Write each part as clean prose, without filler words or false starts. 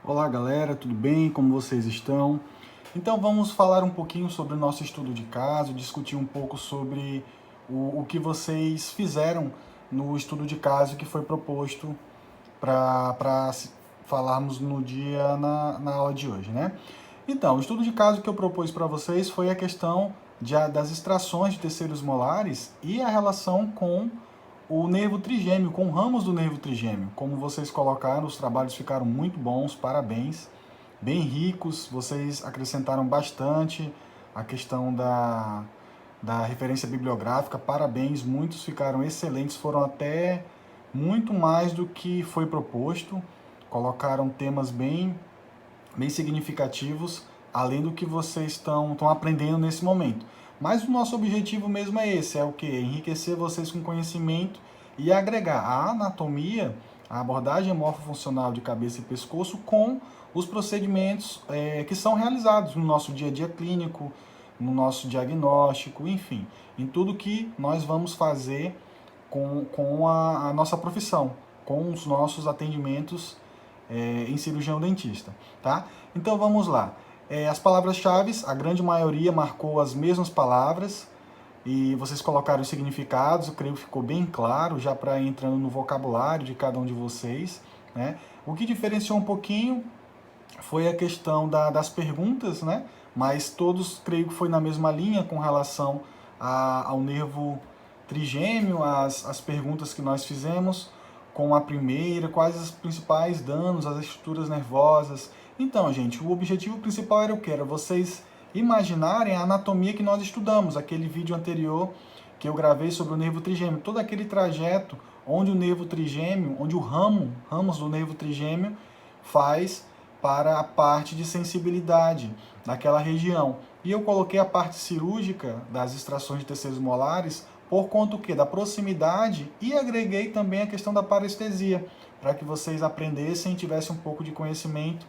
Olá galera, tudo bem? Como vocês estão? Então vamos falar um pouquinho sobre o nosso estudo de caso, discutir um pouco sobre o que vocês fizeram no estudo de caso que foi proposto para falarmos no dia na aula de hoje, né? Então, o estudo de caso que eu propus para vocês foi a questão das extrações de terceiros molares e a relação com o nervo trigêmeo, com ramos do nervo trigêmeo. Como vocês colocaram, os trabalhos ficaram muito bons, parabéns, bem ricos, vocês acrescentaram bastante a questão da referência bibliográfica, parabéns, muitos ficaram excelentes, foram até muito mais do que foi proposto, colocaram temas bem significativos, além do que vocês estão aprendendo nesse momento. Mas o nosso objetivo mesmo é esse, é o que? Enriquecer vocês com conhecimento e agregar a anatomia, a abordagem morfofuncional de cabeça e pescoço com os procedimentos que são realizados no nosso dia a dia clínico, no nosso diagnóstico, enfim, em tudo que nós vamos fazer com a nossa profissão, com os nossos atendimentos em cirurgião dentista, tá? Então vamos lá. As palavras-chave, a grande maioria marcou as mesmas palavras e vocês colocaram os significados, eu creio que ficou bem claro, já para ir entrando no vocabulário de cada um de vocês, né? O que diferenciou um pouquinho foi a questão das perguntas, né? Mas todos, creio que foi na mesma linha com relação ao nervo trigêmeo, as perguntas que nós fizemos com a primeira, quais os principais danos às estruturas nervosas. Então, gente, o objetivo principal era o que? Era vocês imaginarem a anatomia que nós estudamos, aquele vídeo anterior que eu gravei sobre o nervo trigêmeo, todo aquele trajeto onde o nervo trigêmeo, onde o ramos do nervo trigêmeo faz para a parte de sensibilidade daquela região. E eu coloquei a parte cirúrgica das extrações de terceiros molares por conta do quê? Da proximidade, e agreguei também a questão da parestesia, para que vocês aprendessem e tivessem um pouco de conhecimento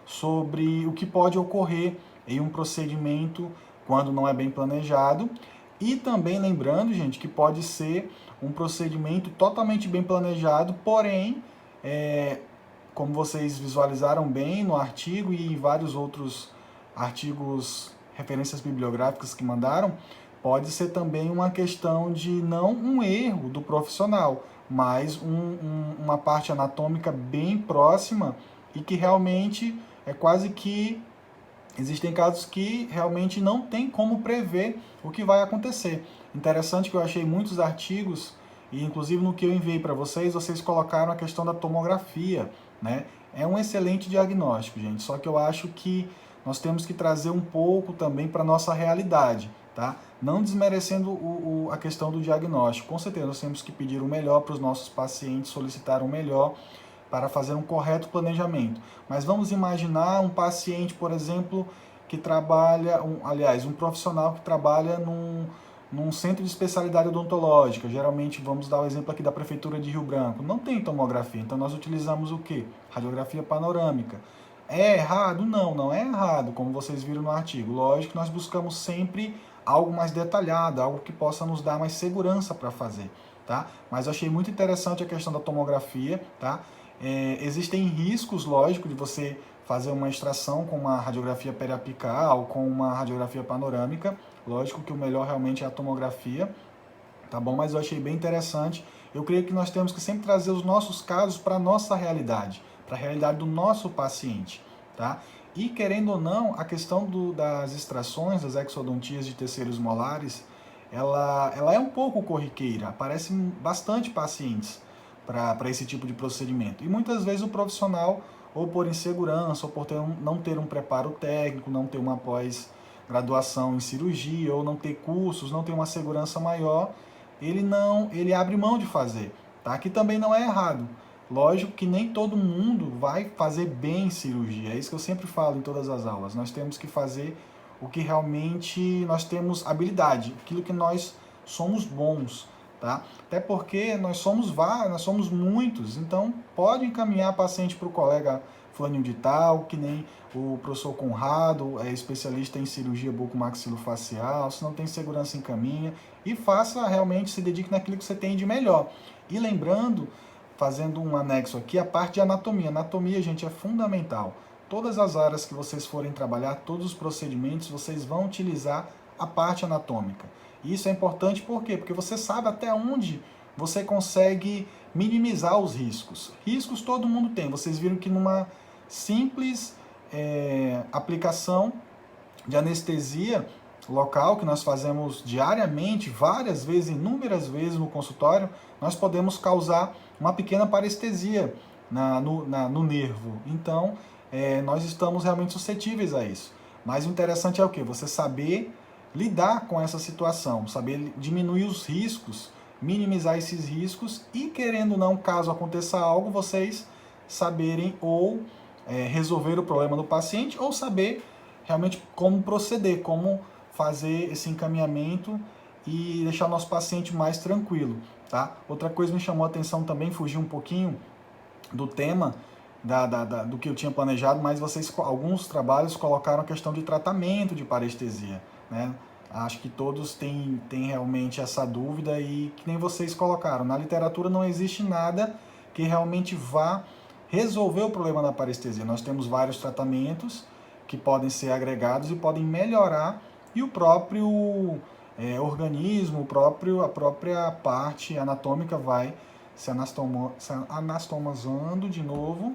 sobre o que pode ocorrer em um procedimento quando não é bem planejado. E também lembrando, gente, que pode ser um procedimento totalmente bem planejado, porém, como vocês visualizaram bem no artigo e em vários outros artigos, referências bibliográficas que mandaram, pode ser também uma questão de não um erro do profissional, mas uma parte anatômica bem próxima e que realmente é quase que existem casos que realmente não tem como prever o que vai acontecer. Interessante que eu achei muitos artigos, e inclusive no que eu enviei para vocês, vocês colocaram a questão da tomografia, né? É um excelente diagnóstico, gente, só que eu acho que nós temos que trazer um pouco também para a nossa realidade, tá? Não desmerecendo a questão do diagnóstico. Com certeza nós temos que pedir o melhor para os nossos pacientes, solicitar o melhor para fazer um correto planejamento. Mas vamos imaginar um paciente, por exemplo, que trabalha, um profissional que trabalha num centro de especialidade odontológica. Geralmente, vamos dar o exemplo aqui da Prefeitura de Rio Branco. Não tem tomografia, então nós utilizamos o quê? Radiografia panorâmica. É errado? Não, não é errado, como vocês viram no artigo. Lógico que nós buscamos sempre algo mais detalhado, algo que possa nos dar mais segurança para fazer, tá? Mas eu achei muito interessante a questão da tomografia, tá? Existem riscos, lógico, de você fazer uma extração com uma radiografia periapical, com uma radiografia panorâmica. Lógico que o melhor realmente é a tomografia, tá bom? Mas eu achei bem interessante. Eu creio que nós temos que sempre trazer os nossos casos para a nossa realidade, para a realidade do nosso paciente, tá? E querendo ou não, a questão das extrações, das exodontias de terceiros molares, ela é um pouco corriqueira, aparecem bastante pacientes para esse tipo de procedimento. E muitas vezes o profissional, ou por insegurança, ou por não ter um preparo técnico, não ter uma pós-graduação em cirurgia, ou não ter cursos, não ter uma segurança maior, ele abre mão de fazer, tá? Que também não é errado. Lógico que nem todo mundo vai fazer bem cirurgia, é isso que eu sempre falo em todas as aulas. Nós temos que fazer o que realmente nós temos habilidade, aquilo que nós somos bons, tá? Até porque nós somos vários, nós somos muitos, então pode encaminhar paciente para o colega fulaninho de tal, que nem o professor Conrado, é especialista em cirurgia bucomaxilofacial, se não tem segurança encaminha, e faça realmente, se dedique naquilo que você tem de melhor. E lembrando, fazendo um anexo aqui, a parte de anatomia. Anatomia, gente, é fundamental. Todas as áreas que vocês forem trabalhar, todos os procedimentos, vocês vão utilizar a parte anatômica. E isso é importante por quê? Porque você sabe até onde você consegue minimizar os riscos. Riscos todo mundo tem. Vocês viram que numa simples aplicação de anestesia local, que nós fazemos diariamente, várias vezes, inúmeras vezes no consultório, nós podemos causar uma pequena parestesia no nervo. Então, nós estamos realmente suscetíveis a isso. Mas o interessante é o quê? Você saber lidar com essa situação, saber diminuir os riscos, minimizar esses riscos e, querendo ou não, caso aconteça algo, vocês saberem ou resolver o problema do paciente ou saber realmente como proceder, como fazer esse encaminhamento e deixar o nosso paciente mais tranquilo, tá? Outra coisa que me chamou a atenção também, fugir um pouquinho do tema do que eu tinha planejado, mas alguns trabalhos colocaram a questão de tratamento de parestesia, né? Acho que todos têm realmente essa dúvida e que nem vocês colocaram. Na literatura não existe nada que realmente vá resolver o problema da parestesia. Nós temos vários tratamentos que podem ser agregados e podem melhorar, e o próprio organismo, a própria parte anatômica vai se anastomazando de novo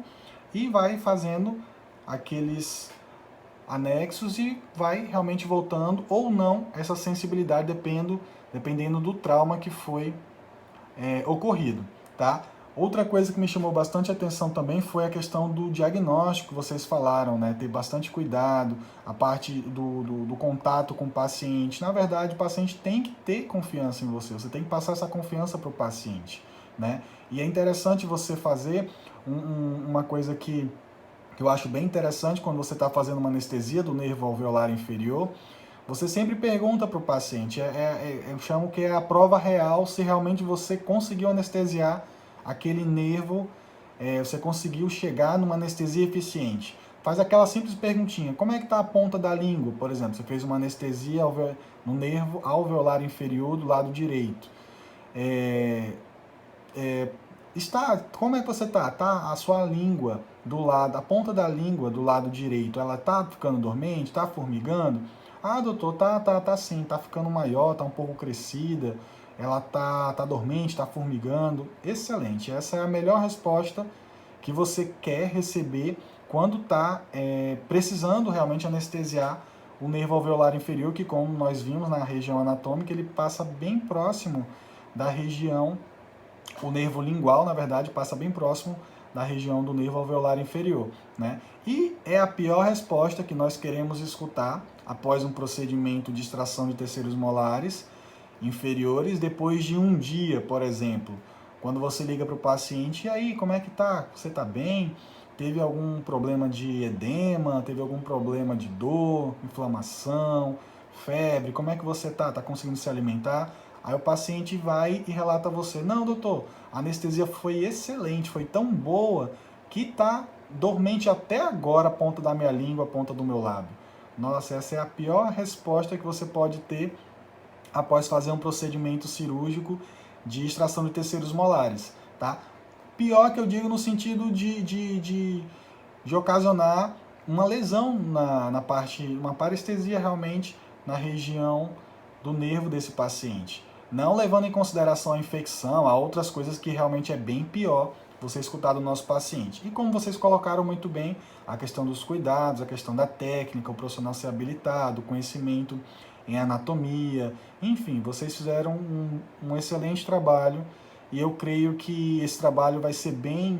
e vai fazendo aqueles anexos e vai realmente voltando ou não essa sensibilidade, dependendo do trauma que foi ocorrido, tá? Outra coisa que me chamou bastante atenção também foi a questão do diagnóstico que vocês falaram, né? Ter bastante cuidado, a parte do contato com o paciente. Na verdade, o paciente tem que ter confiança em você, você tem que passar essa confiança para o paciente, né? E é interessante você fazer uma coisa que eu acho bem interessante quando você está fazendo uma anestesia do nervo alveolar inferior. Você sempre pergunta para o paciente, eu chamo que é a prova real se realmente você conseguiu anestesiar aquele nervo, você conseguiu chegar numa anestesia eficiente. Faz aquela simples perguntinha, como é que está a ponta da língua, por exemplo? Você fez uma anestesia no nervo alveolar inferior do lado direito. Como é que você está? Tá a sua língua do lado, a ponta da língua do lado direito, ela está ficando dormente, está formigando? Ah, doutor, tá sim, tá ficando maior, tá um pouco crescida, ela tá dormente, tá formigando. Excelente, essa é a melhor resposta que você quer receber quando tá precisando realmente anestesiar o nervo alveolar inferior, que como nós vimos na região anatômica, ele passa bem próximo da região, o nervo lingual, na verdade, passa bem próximo da região do nervo alveolar inferior, né? E é a pior resposta que nós queremos escutar após um procedimento de extração de terceiros molares inferiores, depois de um dia, por exemplo. Quando você liga para o paciente, e aí, como é que tá? Você tá bem? Teve algum problema de edema? Teve algum problema de dor, inflamação, febre? Como é que você tá? Tá conseguindo se alimentar? Aí o paciente vai e relata a você, não, doutor, a anestesia foi excelente, foi tão boa que tá dormente até agora a ponta da minha língua, a ponta do meu lábio. Nossa, essa é a pior resposta que você pode ter após fazer um procedimento cirúrgico de extração de terceiros molares, tá? Pior que eu digo no sentido de ocasionar uma lesão na parte, uma parestesia realmente na região do nervo desse paciente. Não levando em consideração a infecção, há outras coisas que realmente é bem pior você escutar do nosso paciente. E como vocês colocaram muito bem, a questão dos cuidados, a questão da técnica, o profissional ser habilitado, o conhecimento em anatomia, enfim, vocês fizeram um excelente trabalho e eu creio que esse trabalho vai ser bem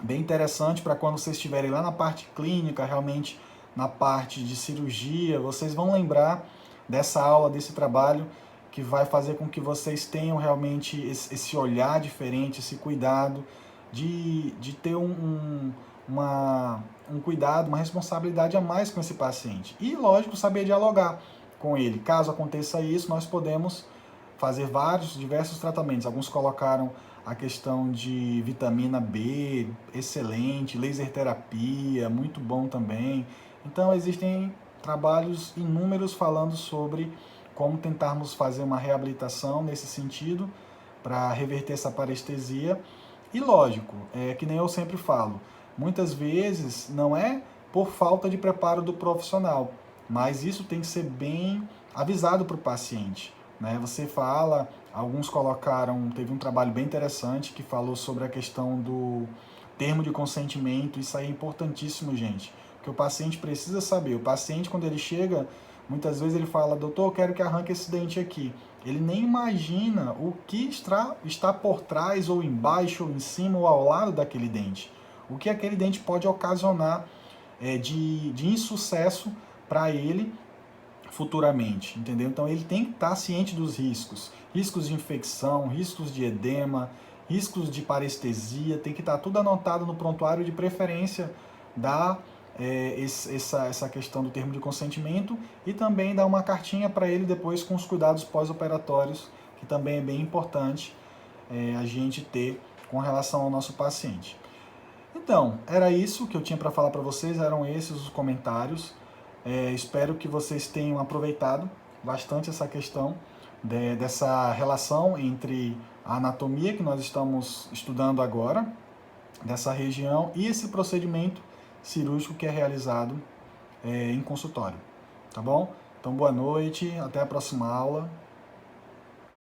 interessante para quando vocês estiverem lá na parte clínica, realmente na parte de cirurgia, vocês vão lembrar dessa aula, desse trabalho, que vai fazer com que vocês tenham realmente esse olhar diferente, esse cuidado de ter um cuidado, uma responsabilidade a mais com esse paciente. E, lógico, saber dialogar com ele. Caso aconteça isso, nós podemos fazer diversos tratamentos. Alguns colocaram a questão de vitamina B, excelente, laser terapia, muito bom também. Então, existem trabalhos inúmeros falando sobre como tentarmos fazer uma reabilitação nesse sentido, para reverter essa parestesia. E lógico, é que nem eu sempre falo, muitas vezes não é por falta de preparo do profissional, mas isso tem que ser bem avisado para o paciente, né? Você fala, alguns colocaram, teve um trabalho bem interessante que falou sobre a questão do termo de consentimento. Isso aí é importantíssimo, gente, porque o paciente precisa saber. O paciente, quando ele chega, muitas vezes ele fala: doutor, eu quero que arranque esse dente aqui. Ele nem imagina o que está por trás, ou embaixo, ou em cima, ou ao lado daquele dente. O que aquele dente pode ocasionar de insucesso para ele futuramente, entendeu? Então ele tem que estar ciente dos riscos. Riscos de infecção, riscos de edema, riscos de parestesia, tem que estar tudo anotado no prontuário, de preferência da essa questão do termo de consentimento, e também dar uma cartinha para ele depois com os cuidados pós-operatórios, que também é bem importante a gente ter com relação ao nosso paciente. Então, era isso que eu tinha para falar para vocês, eram esses os comentários. Espero que vocês tenham aproveitado bastante essa questão dessa relação entre a anatomia que nós estamos estudando agora, dessa região, e esse procedimento cirúrgico que é realizado em consultório. Tá bom? Então, boa noite, até a próxima aula.